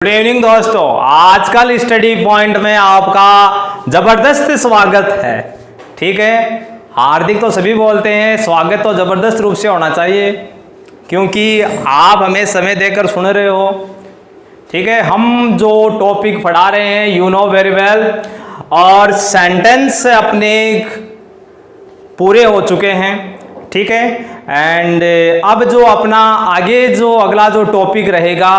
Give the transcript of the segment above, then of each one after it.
Good evening दोस्तों, आजकल study point में आपका जबरदस्त स्वागत है। ठीक है, हार्दिक तो सभी बोलते हैं, स्वागत तो जबरदस्त रूप से होना चाहिए क्योंकि आप हमें समय देकर सुन रहे हो। ठीक है, हम जो टॉपिक पढ़ा रहे हैं यू नो वेरी वेल, और सेंटेंस अपने पूरे हो चुके हैं। ठीक है, एंड अब जो अपना आगे जो अगला जो टॉपिक रहेगा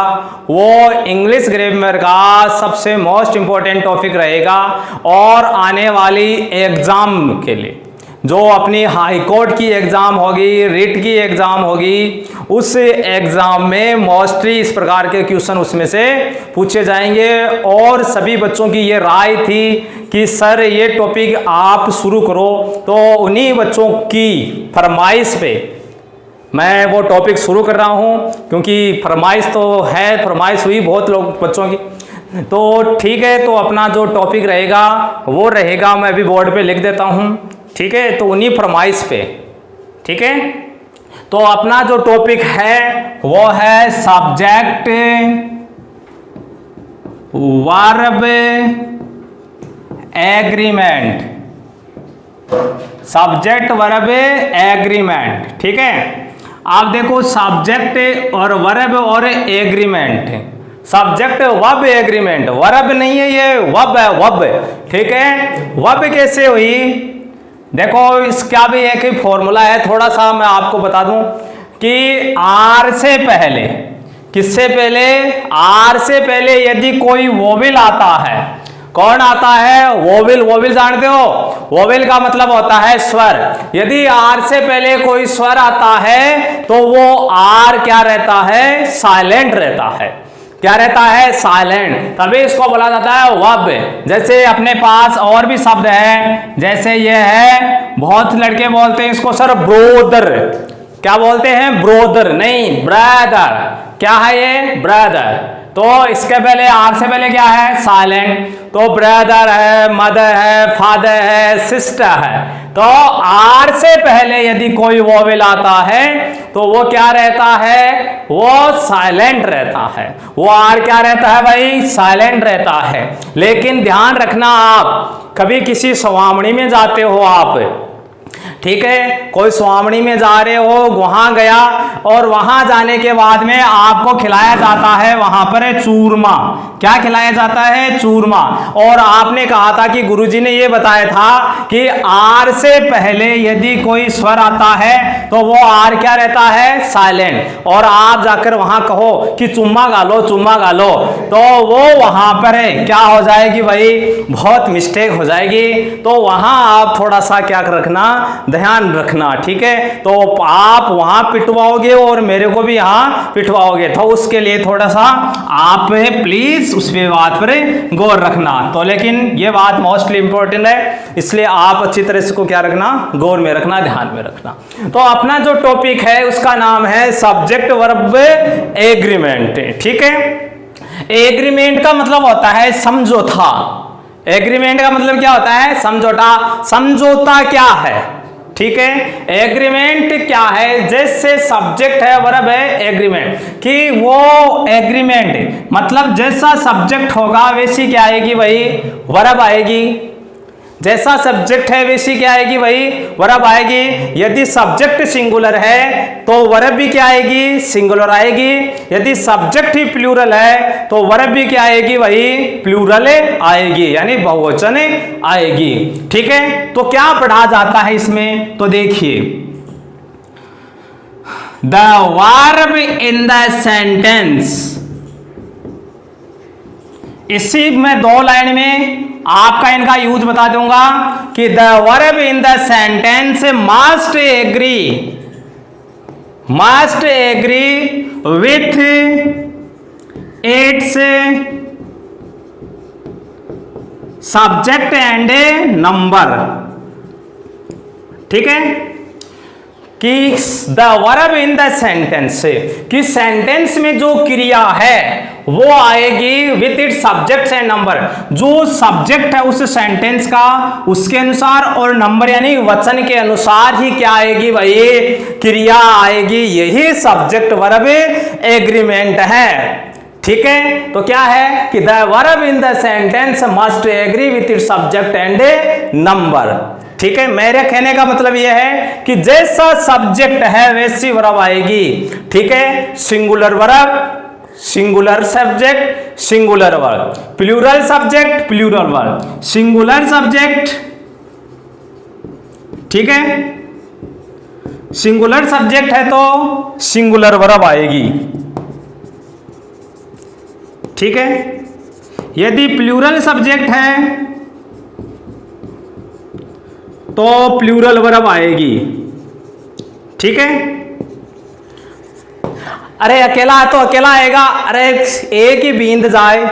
वो इंग्लिश ग्रामर का सबसे मोस्ट इम्पोर्टेंट टॉपिक रहेगा और आने वाली एग्ज़ाम के लिए जो अपनी हाई कोर्ट की एग्ज़ाम होगी, रिट की एग्ज़ाम होगी, उस एग्ज़ाम में मोस्टली इस प्रकार के क्वेश्चन उसमें से पूछे जाएंगे। और सभी बच्चों की ये राय थी कि सर ये टॉपिक आप शुरू करो, तो उन्हीं बच्चों की फरमाइश पे मैं वो टॉपिक शुरू कर रहा हूँ क्योंकि फरमाइश तो है, फरमाइश हुई बहुत लोग बच्चों की। तो ठीक है, तो अपना जो टॉपिक रहेगा वो रहेगा, मैं अभी बोर्ड पे लिख देता हूँ। ठीक है, तो उन्हीं फरमाइश पे। ठीक है, तो अपना जो टॉपिक है वो है subject verb agreement. Subject verb agreement. ठीक है, आप देखो सब्जेक्ट और वर्ब और agreement, subject verb agreement, verb नहीं है ये, वर्ब है, वर्ब। ठीक है, वर्ब कैसे हुई, देखो इसका भी एक ही फॉर्मूला है, थोड़ा सा मैं आपको बता दूं कि आर से पहले, किससे पहले, आर से पहले यदि कोई वोवेल आता है, कौन आता है, वोवेल। वोवेल जानते हो, वोवेल का मतलब होता है स्वर। यदि आर से पहले कोई स्वर आता है तो वो आर क्या रहता है, साइलेंट रहता है। क्या रहता है, साइलेंट। तभी इसको बोला जाता है वर्ब। जैसे अपने पास और भी शब्द है, जैसे ये है, बहुत लड़के बोलते हैं इसको सर ब्रोदर। क्या बोलते हैं, ब्रोदर नहीं, ब्रदर। क्या है ये, ब्रदर। तो इसके पहले आर से पहले क्या है, साइलेंट। तो ब्रदर है, मदर है, फादर है, सिस्टर है। तो आर से पहले यदि कोई वोवेल आता है तो वो क्या रहता है, वो साइलेंट रहता है। वो आर क्या रहता है भाई, साइलेंट रहता है। लेकिन ध्यान रखना, आप कभी किसी स्वामणी में जाते हो आप, ठीक है, कोई स्वामणी में जा रहे हो, वहां गया और वहां जाने के बाद में आपको खिलाया जाता है वहां पर चूरमा। क्या खिलाया जाता है, चूरमा। और आपने कहा था कि गुरुजी ने यह बताया था कि आर से पहले यदि कोई स्वर आता है तो वो आर क्या रहता है, साइलेंट। और आप जाकर वहां कहो कि चुम्मा गालो, चुम्मा गालो, तो वो वहां पर क्या हो जाएगी भाई, बहुत मिस्टेक हो जाएगी। तो वहां आप थोड़ा सा क्या रखना, ध्यान रखना। ठीक है, तो आप वहां पिटवाओगे और मेरे को भी यहाँ पिटवाओगे, तो उसके लिए थोड़ा सा आप प्लीज उस बात पर गौर रखना। तो लेकिन ये बात मोस्टली इंपॉर्टेंट है, इसलिए आप अच्छी तरह से को क्या रखना, गौर में रखना, ध्यान में रखना। तो अपना जो टॉपिक है उसका नाम है सब्जेक्ट वर्ब एग्रीमेंट। ठीक है, एग्रीमेंट का मतलब होता है समझौता। एग्रीमेंट का मतलब क्या होता है, समझौता। समझौता क्या है, ठीक है, एग्रीमेंट क्या है, जैसे सब्जेक्ट है वर्ब है एग्रीमेंट, कि वो एग्रीमेंट मतलब जैसा सब्जेक्ट होगा वैसी क्या आएगी भाई, वर्ब आएगी। जैसा सब्जेक्ट है वैसी क्या आएगी भाई, वर्ब आएगी। यदि सब्जेक्ट सिंगुलर है तो वर्ब भी क्या आएगी, सिंगुलर आएगी। यदि सब्जेक्ट ही प्लूरल है तो वर्ब भी क्या आएगी भाई, प्लूरल आएगी, यानी बहुवचन आएगी। ठीक है, तो क्या पढ़ा जाता है इसमें, तो देखिए, the verb in the sentence. इसी में दो लाइन में आपका इनका यूज बता दूंगा कि the verb in the sentence must agree with its subject and number. ठीक है, कि the verb in the sentence, कि सेंटेंस में जो क्रिया है वो आएगी with it subject and number. जो सब्जेक्ट है उस सेंटेंस का, उसके अनुसार, और नंबर यानी वचन के अनुसार ही क्या आएगी भाई, क्रिया आएगी। यही सब्जेक्ट वर्ब एग्रीमेंट है। ठीक है, तो क्या है कि the verb in the sentence must agree with its subject and a number. ठीक है, मेरे कहने का मतलब यह है कि जैसा सब्जेक्ट है वैसी वर्ब आएगी। ठीक है, singular verb, singular subject, singular verb, plural subject, plural verb, singular subject, ठीक है, सिंगुलर सब्जेक्ट है तो सिंगुलर वर्ब आएगी। ठीक है, यदि प्लूरल सब्जेक्ट है तो प्लूरल वर्ब आएगी। ठीक है, अरे अकेला है तो अकेला आएगा, अरे एक ही बींद जाए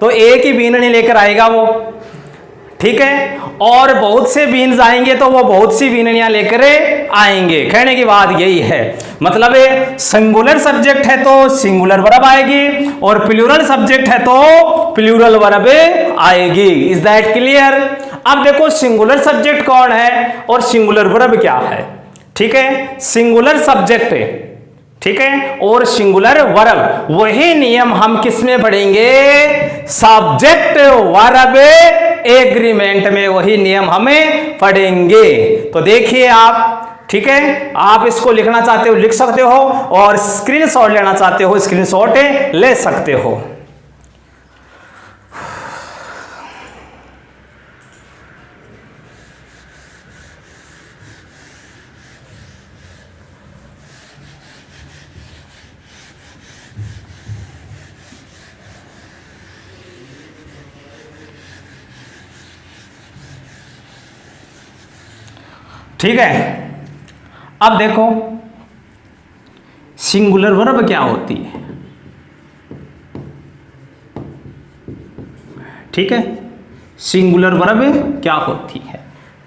तो एक ही बीन नहीं लेकर आएगा वो। ठीक है, और बहुत से बीन जाएंगे तो वो बहुत सी बीननियां लेकर आएंगे। कहने की बात यही है, मतलब सिंगुलर सब्जेक्ट है तो सिंगुलर वर्ब आएगी और प्लूरल सब्जेक्ट है तो प्लूरल वर्ब आएगी। Is that clear? अब देखो सिंगुलर सब्जेक्ट कौन है और सिंगुलर वर्ब क्या है। ठीक है, सिंगुलर सब्जेक्ट, ठीक है, और सिंगुलर वर्ब, वही नियम हम किस में पढ़ेंगे? सब्जेक्ट वर्ब एग्रीमेंट में वही नियम हमें पढ़ेंगे। तो देखिए आप, ठीक है, आप इसको लिखना चाहते हो लिख सकते हो और स्क्रीनशॉट लेना चाहते हो स्क्रीनशॉट ले सकते हो। ठीक है, अब देखो सिंगुलर वर्ब क्या होती है। ठीक है, सिंगुलर वर्ब क्या होती है,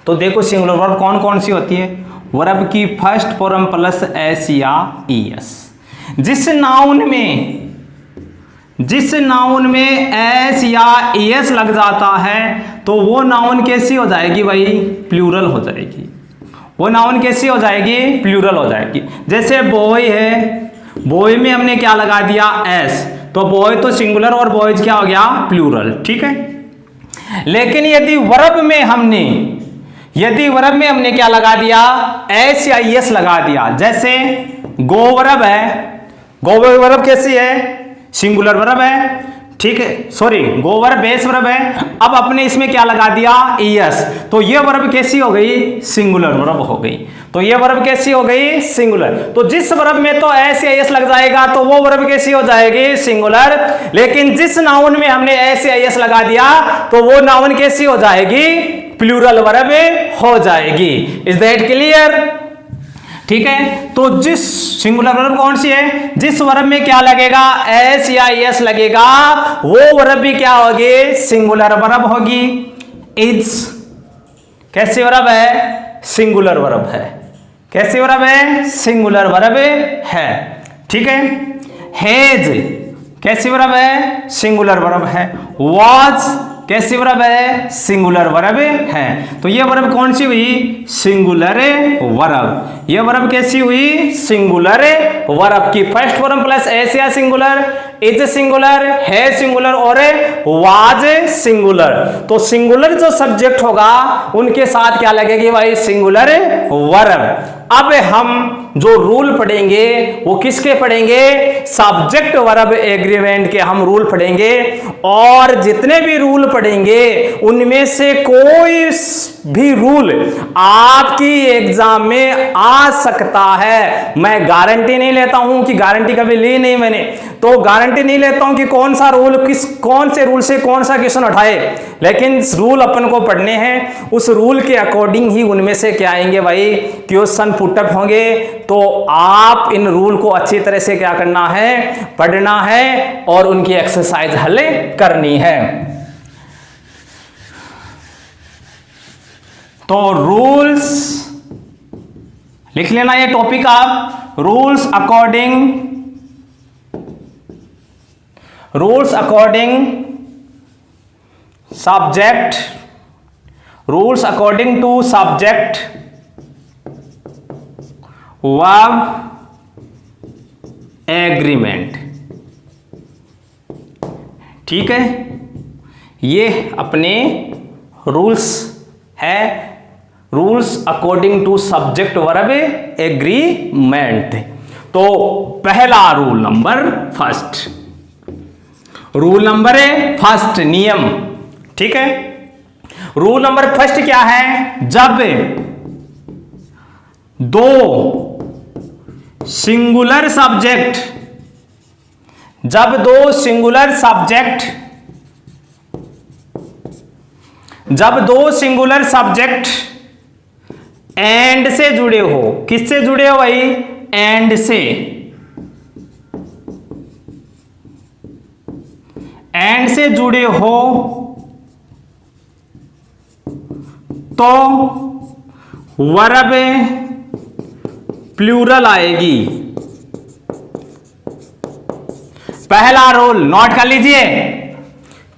तो देखो सिंगुलर वर्ब कौन कौन सी होती है। वर्ब की फर्स्ट फॉर्म प्लस एस या ईएस। जिस नाउन में एस या ईएस लग जाता है तो वो नाउन कैसी हो जाएगी भाई? प्लूरल हो जाएगी। वो नाउन कैसी हो जाएगी? प्लूरल हो जाएगी। जैसे बॉय है, बॉय में हमने क्या लगा दिया? एस, तो बॉय तो सिंगुलर और बॉयज क्या हो गया? प्लूरल। ठीक है, लेकिन यदि वर्ब में हमने क्या लगा दिया? एस या एस लगा दिया। जैसे गो वर्ब है, गो वर्ब कैसी है? सिंगुलर वर्ब है। ठीक है, सॉरी, गो वर्ब बेस वर्ब है। अब अपने इसमें क्या लगा दिया? ईएस, तो ये वर्ब कैसी हो गई? सिंगुलर वर्ब हो गई। तो ये वर्ब कैसी हो गई? सिंगुलर। तो जिस वर्ब में तो एस या एस लग जाएगा तो वो वर्ब कैसी हो जाएगी? सिंगुलर। लेकिन जिस नाउन में हमने एस या एस लगा दिया तो वो नाउन कैसी हो जाएगी? प्लूरल वर्ब हो जाएगी। Is that clear? ठीक है, तो जिस सिंगुलर वर्ब कौन सी है? जिस वर्ब में क्या लगेगा? एस या एस लगेगा, वो वर्ब भी क्या होगी? सिंगुलर वर्ब होगी। इज कैसी वर्ब है? सिंगुलर वर्ब है। कैसी वर्ब है? सिंगुलर वर्ब है। ठीक है, हैज कैसी वर्ब है? सिंगुलर वर्ब है। वाज कैसी वर्ब है? सिंगुलर वर्ब है। तो ये वर्ब कौन सी हुई? Singular verb. ये वर्ब कैसी हुई? सिंगुलर वर्ब की फर्स्ट फॉर्म प्लस एस या सिंगुलर, इज सिंगुलर, है सिंगुलर और वाज सिंगुलर। तो सिंगुलर जो सब्जेक्ट होगा उनके साथ क्या लगेगी भाई? Singular verb. अब हम जो रूल पढ़ेंगे वो किसके पढ़ेंगे? सब्जेक्ट वर्ब एग्रीमेंट के हम रूल पढ़ेंगे। और जितने भी रूल पढ़ेंगे उनमें से कोई भी रूल आपकी एग्जाम में आ सकता है। मैं गारंटी नहीं लेता हूं कि गारंटी कभी ली नहीं मैंने, तो गारंटी नहीं लेता हूं कि कौन सा रूल कौन से रूल से कौन सा क्वेश्चन उठाए, लेकिन रूल अपन को पढ़ने हैं। उस रूल के अकॉर्डिंग ही उनमें से क्या आएंगे भाई? क्वेश्चन पुटअप होंगे। तो आप इन रूल को अच्छी तरह से क्या करना है? पढ़ना है और उनकी एक्सरसाइज हल करनी है। तो रूल्स लिख लेना ये टॉपिक आप। Rules according subject, rules according to subject verb agreement. ठीक है, ये अपने रूल्स है, rules according to subject verb agreement. तो पहला rule number first, rule number first नियम, ठीक है। रूल नंबर फर्स्ट क्या है, जब दो सिंगुलर सब्जेक्ट, जब दो सिंगुलर सब्जेक्ट, जब दो सिंगुलर सब्जेक्ट एंड से जुड़े हो, किससे जुड़े हो भाई, एंड से, एंड से जुड़े हो तो वर्ब प्लूरल आएगी। पहला रूल नोट कर लीजिए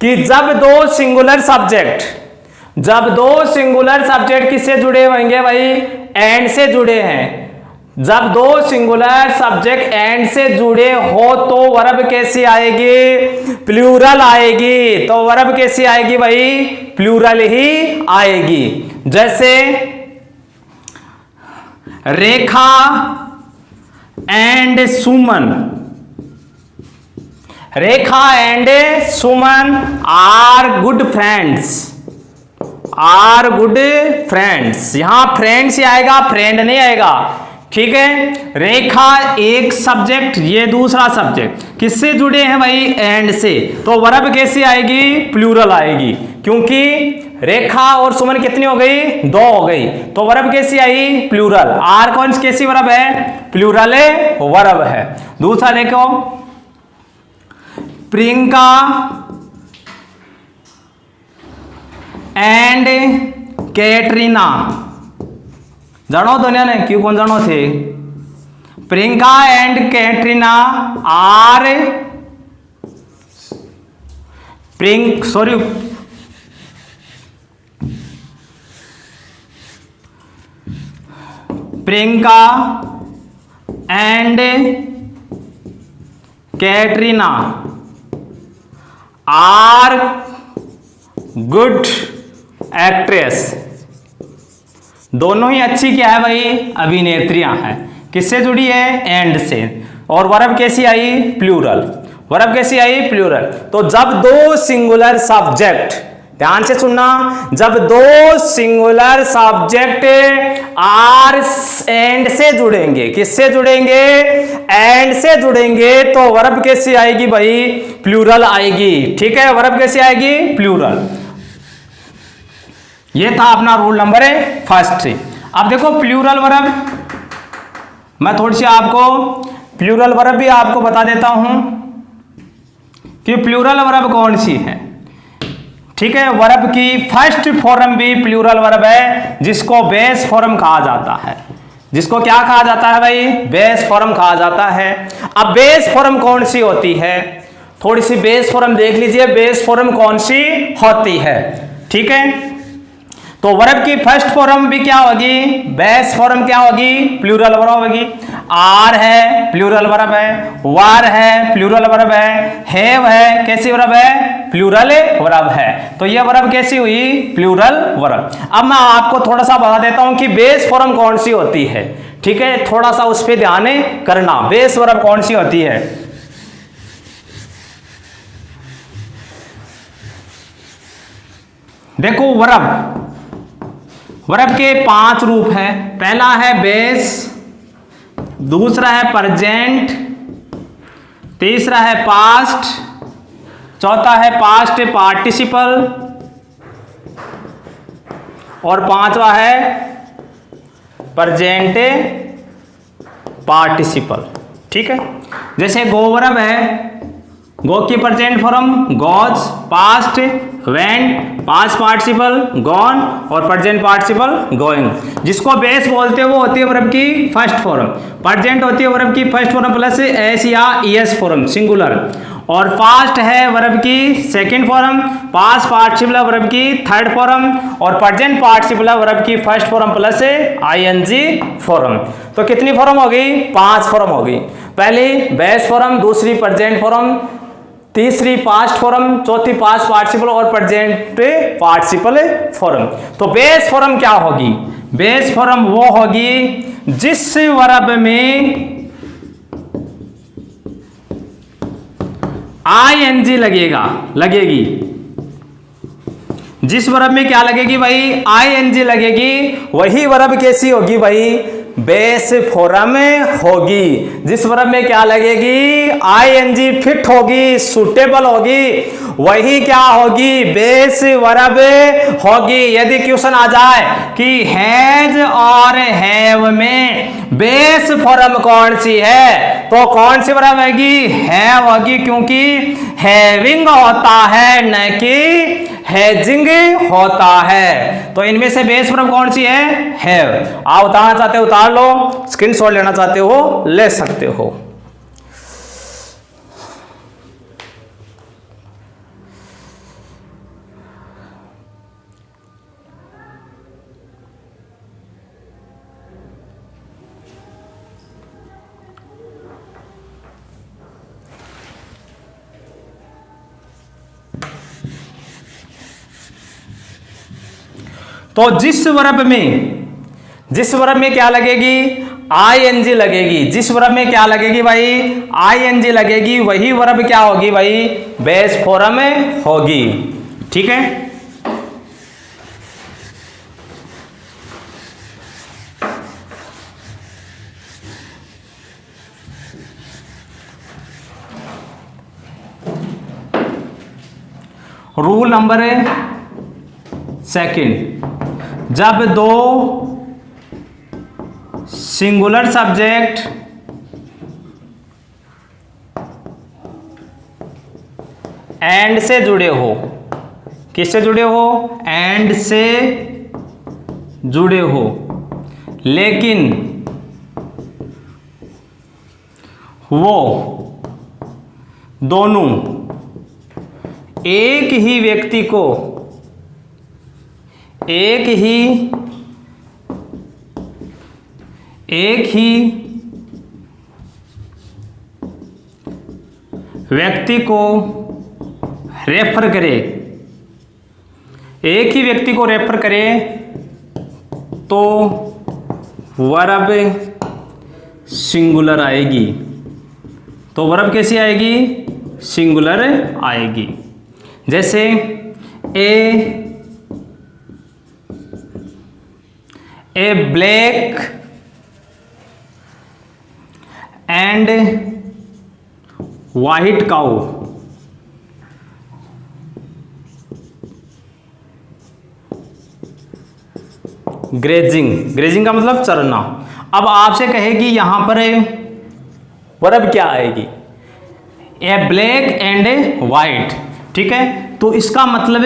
कि जब दो सिंगुलर सब्जेक्ट, जब दो सिंगुलर सब्जेक्ट किससे जुड़े होंगे भाई, एंड से जुड़े हैं, जब दो सिंगुलर सब्जेक्ट एंड से जुड़े हो तो वर्ब कैसी आएगी, प्लूरल आएगी। तो वर्ब कैसी आएगी भाई, प्लूरल ही आएगी। जैसे Rekha and Suman, Rekha and Suman are good friends, are good friends. यहां फ्रेंड्स ही आएगा, फ्रेंड नहीं आएगा, ठीक है। रेखा एक सब्जेक्ट, ये दूसरा सब्जेक्ट, किससे जुड़े हैं भाई, एंड से, तो वर्ब कैसी आएगी, प्लूरल आएगी, क्योंकि रेखा और सुमन कितनी हो गई, दो हो गई, तो वर्ब कैसी आई, प्लूरल। आर कौन सी कैसी वर्ब है, प्लूरल वर्ब है। दूसरा देखो, प्रियंका एंड कैटरीना, जानो दुनिया ने क्यों, कौन जानो थे, Priyanka and Katrina are Priyanka and Katrina are good actress. दोनों ही अच्छी क्या है भाई, अभिनेत्रियां हैं। किससे जुड़ी है, एंड से। और वर्ब कैसी आई, प्लूरल। वर्ब कैसी आई, प्लूरल। तो जब दो सिंगुलर सब्जेक्ट, ध्यान से सुनना, जब दो सिंगुलर सब्जेक्ट आर एंड से जुड़ेंगे, किससे जुड़ेंगे, एंड से जुड़ेंगे, तो वर्ब कैसी आएगी भाई, प्लूरल आएगी, ठीक है। वर्ब कैसी आएगी, प्लूरल। ये था अपना रूल नंबर फर्स्ट। अब देखो प्लूरल वर्ब, मैं थोड़ी सी आपको प्लूरल वर्ब भी आपको बता देता हूं कि प्लूरल वर्ब कौन सी है, ठीक है। वर्ब की फर्स्ट फॉर्म भी प्लूरल वर्ब है, जिसको बेस फॉर्म कहा जाता है। जिसको क्या कहा जाता है भाई, बेस फॉर्म कहा जाता है। अब बेस फॉर्म कौन सी होती है, थोड़ी सी बेस फॉर्म देख लीजिए, बेस फॉर्म कौन सी होती है, ठीक है। तो वर्ब की फर्स्ट फॉर्म भी क्या होगी, बेस फॉर्म क्या होगी, प्लूरल वर्ब होगी। आर है, प्लूरल वर्ब है। वार है, प्लूरल वर्ब है। हैव है, कैसी वर्ब है, प्लूरल वर्ब है। तो यह वर्ब कैसी हुई, प्लूरल वर्ब। अब मैं आपको थोड़ा सा बता देता हूं कि बेस फॉर्म कौन सी होती है, ठीक है। थोड़ा सा उस पर ध्यान करना, बेस वर्ब कौन सी होती है। देखो वर्ब, वर्ब के 5 रूप है। पहला है बेस, दूसरा है प्रेजेंट, तीसरा है पास्ट, चौथा है पास्ट पार्टिसिपल और पांचवा है प्रेजेंट पार्टिसिपल, ठीक है। जैसे गो वर्ब है, गो की present form goes, past went, past participle gone और प्रेजेंट पार्टिसिपल गोइंग। जिसको बेस बोलते हैं वो होती है वर्ब की फर्स्ट फॉर्म। प्रेजेंट होती है वर्ब की फर्स्ट फॉर्म प्लस एस या ईएस फॉर्म सिंगुलर, और पास्ट है वर्ब की second form, past participle verb की थर्ड फॉर्म और प्रेजेंट पार्टिसिपल वर्ब की first form plus ING form. तो कितनी फॉर्म हो गई, 5 फॉर्म हो गई। पहली बेस फॉर्म, दूसरी प्रेजेंट फॉर्म, तीसरी पास्ट फॉर्म, चौथी पास्ट पार्टिसिपल और प्रेजेंट पार्टिसिपल फॉर्म। तो बेस फॉर्म क्या होगी? बेस फॉर्म वो होगी जिस वर्ब में आईएनजी लगेगी। जिस वर्ब में क्या लगेगी भाई? आईएनजी लगेगी, वही वर्ब कैसी होगी भाई? बेस फॉर्म होगी। जिस वर्ब में क्या लगेगी? आईएनजी फिट होगी, सुटेबल होगी, वही क्या होगी? बेस वर्ब होगी। यदि क्वेश्चन आ जाए कि हैज और हैव में बेस फॉर्म कौन सी है, तो कौन सी वर्ब होगी? हैव होगी, क्योंकि हैविंग होता है न कि हैजिंग होता है। तो इनमें से बेस फॉर्म कौन सी है? हैव। आप उतारना चाहते हो उतार लो, स्क्रीनशॉट लेना चाहते हो ले सकते हो। तो जिस वर्ब में क्या लगेगी? आईएनजी लगेगी। जिस वर्ब में क्या लगेगी भाई? आईएनजी लगेगी, वही वर्ब क्या होगी भाई? बेस फॉर्म होगी। ठीक है, रूल नंबर सेकंड, जब दो सिंगुलर सब्जेक्ट एंड से जुड़े हो, किससे जुड़े हो? एंड से जुड़े हो, लेकिन वो दोनों एक ही व्यक्ति को रेफर करे, तो वर्ब सिंगुलर आएगी। तो वर्ब कैसी आएगी? सिंगुलर आएगी। जैसे a black and white cow, grazing का मतलब चरना। अब आपसे कहेगी यहां पर वर्ब क्या आएगी? ए ब्लैक एंड वाइट। ठीक है, तो इसका मतलब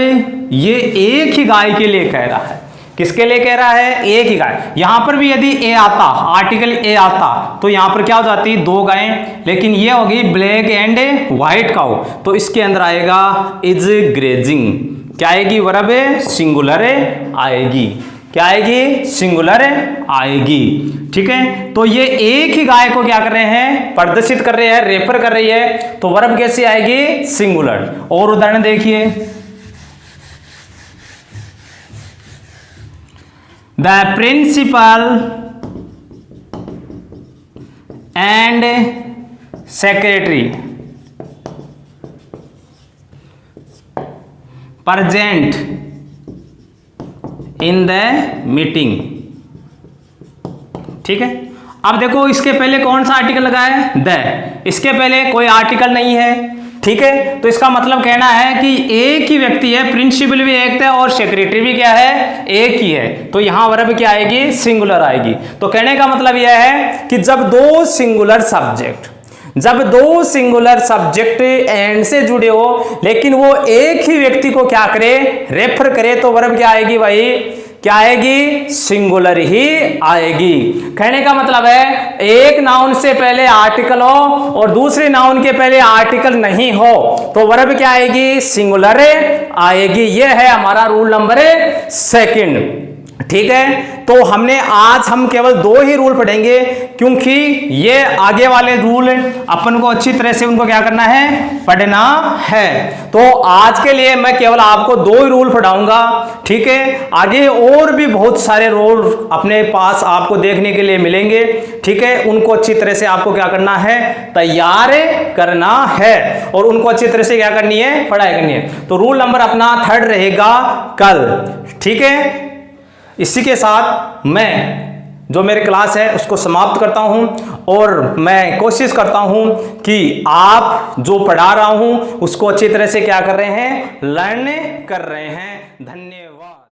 ये एक ही गाय के लिए कह रहा है। किसके लिए कह रहा है? एक ही गाय। यहां पर भी यदि ए आता, आर्टिकल ए आता, तो यहां पर क्या हो जाती? दो गायें। लेकिन ये होगी ब्लैक एंड व्हाइट काउ, तो इसके अंदर आएगा इज ग्रेजिंग। क्या आएगी? वर्ब सिंगुलर आएगी। क्या आएगी? सिंगुलर आएगी। ठीक है, तो ये एक ही गाय को क्या कर रहे हैं? प्रदर्शित कर रहे हैं, रेफर कर रही है, तो वर्ब कैसे आएगी? सिंगुलर। और उदाहरण देखिए, the principal and secretary present in the meeting. ठीक है, अब देखो इसके पहले कौन सा आर्टिकल लगा है? द। इसके पहले कोई आर्टिकल नहीं है। ठीक है, तो इसका मतलब कहना है कि एक ही व्यक्ति है, प्रिंसिपल भी एक है और सेक्रेटरी भी क्या है? एक ही है। तो यहां वर्ब क्या आएगी? सिंगुलर आएगी। तो कहने का मतलब यह है कि जब दो सिंगुलर सब्जेक्ट एंड से जुड़े हो, लेकिन वो एक ही व्यक्ति को क्या करे? रेफर करे, तो वर्ब क्या आएगी भाई? क्या आएगी? सिंगुलर ही आएगी। कहने का मतलब है एक नाउन से पहले आर्टिकल हो और दूसरे नाउन के पहले आर्टिकल नहीं हो, तो वर्ब क्या आएगी? सिंगुलर आएगी। यह है हमारा रूल नंबर सेकंड। ठीक है। तो हमने आज हम केवल 2 ही रूल पढ़ेंगे, क्योंकि ये आगे वाले रूल अपन को अच्छी तरह से उनको क्या करना है, पढ़ना है। तो आज के लिए मैं केवल आपको 2 ही रूल पढ़ाऊंगा, ठीक है। आगे और भी बहुत सारे रूल अपने पास आपको देखने के लिए मिलेंगे, ठीक है। उनको अच्छी तरह से आपको क्या करना है, तैयार करना है, और उनको अच्छी तरह से क्या करनी है, पढ़ाई करनी है। तो रूल नंबर अपना 3rd रहेगा कल, ठीक है। इसी के साथ मैं जो मेरी क्लास है उसको समाप्त करता हूं, और मैं कोशिश करता हूं कि आप जो पढ़ा रहा हूं उसको अच्छी तरह से क्या कर रहे हैं, लर्न कर रहे हैं। धन्यवाद।